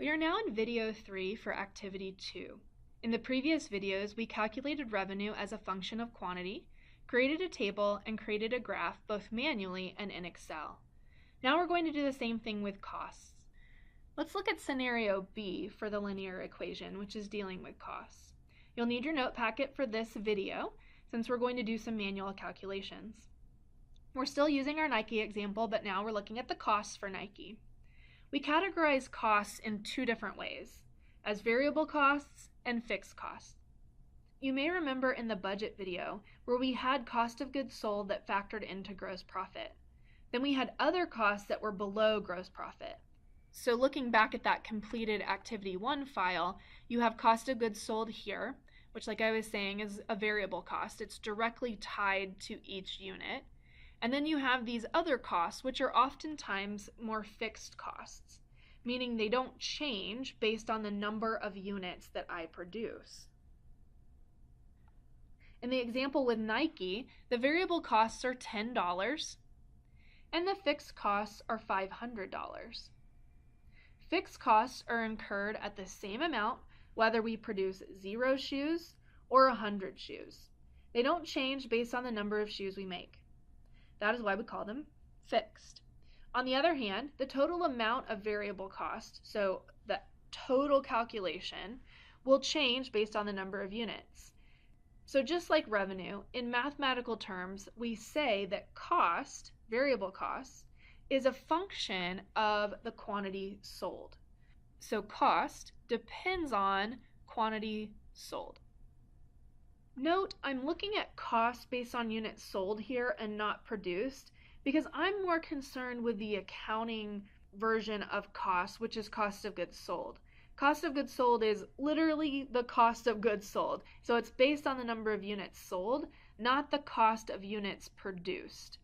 We are now in video 3 for activity 2. In the previous videos, we calculated revenue as a function of quantity, created a table, and created a graph both manually and in Excel. Now we're going to do the same thing with costs. Let's look at scenario B for the linear equation, which is dealing with costs. You'll need your note packet for this video, since we're going to do some manual calculations. We're still using our Nike example, but now we're looking at the costs for Nike. We categorize costs in two different ways, as variable costs and fixed costs. You may remember in the budget video where we had cost of goods sold that factored into gross profit. Then we had other costs that were below gross profit. So looking back at that completed activity 1 file, you have cost of goods sold here, which, like I was saying, is a variable cost. It's directly tied to each unit. And then you have these other costs, which are oftentimes more fixed costs, meaning they don't change based on the number of units that I produce. In the example with Nike, the variable costs are $10 and the fixed costs are $500. Fixed costs are incurred at the same amount whether we produce 0 shoes or 100 shoes. They don't change based on the number of shoes we make. That is why we call them fixed. On the other hand, the total amount of variable cost, so the total calculation, will change based on the number of units. So just like revenue, in mathematical terms, we say that cost, variable cost, is a function of the quantity sold. So cost depends on quantity sold. Note, I'm looking at cost based on units sold here and not produced because I'm more concerned with the accounting version of cost, which is cost of goods sold. Cost of goods sold is literally the cost of goods sold. So it's based on the number of units sold, not the cost of units produced.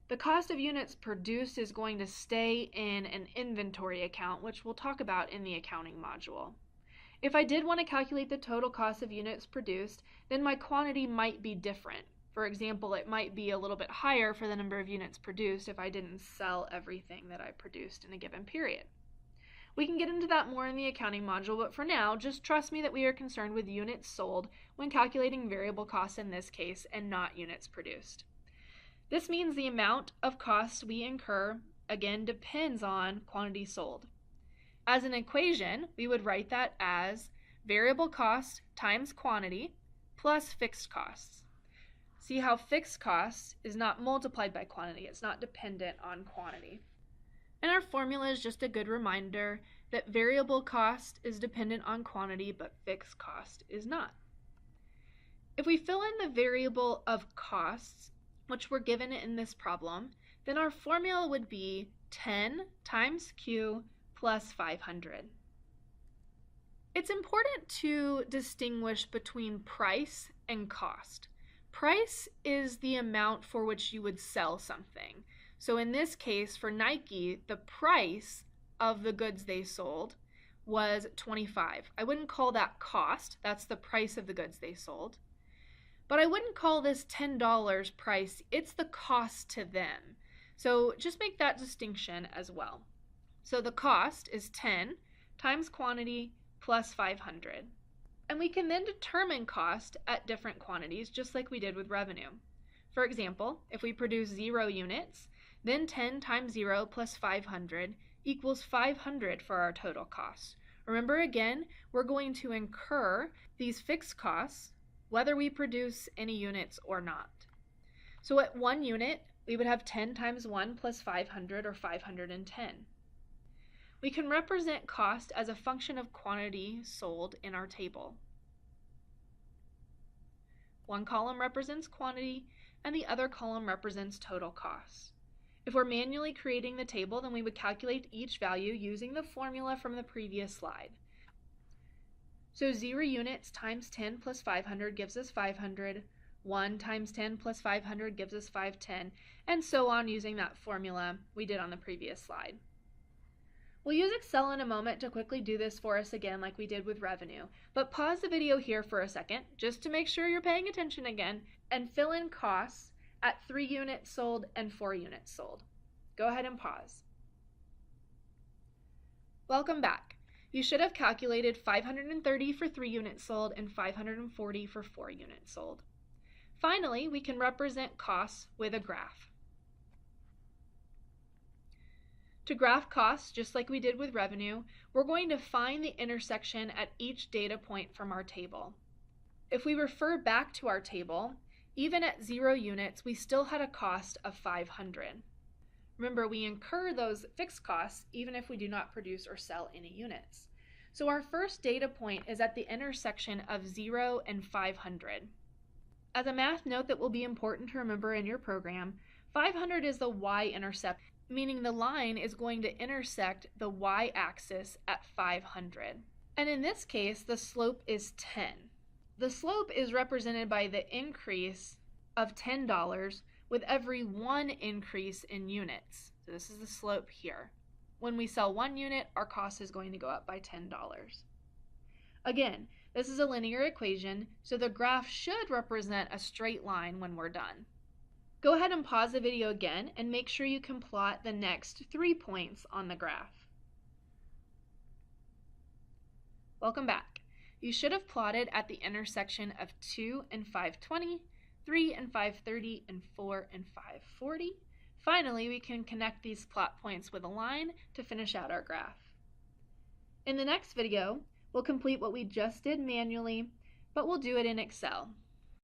The cost of units produced is going to stay in an inventory account, which we'll talk about in the accounting module. If I did want to calculate the total cost of units produced, then my quantity might be different. For example, it might be a little bit higher for the number of units produced if I didn't sell everything that I produced in a given period. We can get into that more in the accounting module, but for now, just trust me that we are concerned with units sold when calculating variable costs in this case and not units produced. This means the amount of costs we incur, again, depends on quantity sold. As an equation, we would write that as variable cost times quantity plus fixed costs. See how fixed costs is not multiplied by quantity. It's not dependent on quantity. And our formula is just a good reminder that variable cost is dependent on quantity, but fixed cost is not. If we fill in the variable of costs, which were given in this problem, then our formula would be 10 times Q plus 500. It's important to distinguish between price and cost. Price is the amount for which you would sell something. So in this case, for Nike, the price of the goods they sold was $25. I wouldn't call that cost. That's the price of the goods they sold. But I wouldn't call this $10 price. It's the cost to them. So just make that distinction as well. So the cost is 10 times quantity plus 500. And we can then determine cost at different quantities, just like we did with revenue. For example, if we produce 0 units, then 10 times 0 plus 500 equals 500 for our total cost. Remember again, we're going to incur these fixed costs whether we produce any units or not. So at 1 unit, we would have 10 times 1 plus 500 or 510. We can represent cost as a function of quantity sold in our table. One column represents quantity and the other column represents total cost. If we're manually creating the table, then we would calculate each value using the formula from the previous slide. So 0 units times 10 plus 500 gives us 500, 1 times 10 plus 500 gives us 510, and so on using that formula we did on the previous slide. We'll use Excel in a moment to quickly do this for us again like we did with revenue, but pause the video here for a second just to make sure you're paying attention again and fill in costs at 3 units sold and 4 units sold. Go ahead and pause. Welcome back. You should have calculated 530 for 3 units sold and 540 for 4 units sold. Finally, we can represent costs with a graph. To graph costs, just like we did with revenue, we're going to find the intersection at each data point from our table. If we refer back to our table, even at 0 units, we still had a cost of 500. Remember, we incur those fixed costs even if we do not produce or sell any units. So our first data point is at the intersection of 0 and 500. As a math note that will be important to remember in your program, 500 is the y-intercept, meaning the line is going to intersect the y-axis at 500. And in this case, the slope is 10. The slope is represented by the increase of $10 with every 1 increase in units. So this is the slope here. When we sell 1 unit, our cost is going to go up by $10. Again, this is a linear equation, so the graph should represent a straight line when we're done. Go ahead and pause the video again and make sure you can plot the next 3 points on the graph. Welcome back. You should have plotted at the intersection of 2 and 520, 3 and 530, and 4 and 540. Finally, we can connect these plot points with a line to finish out our graph. In the next video, we'll complete what we just did manually, but we'll do it in Excel.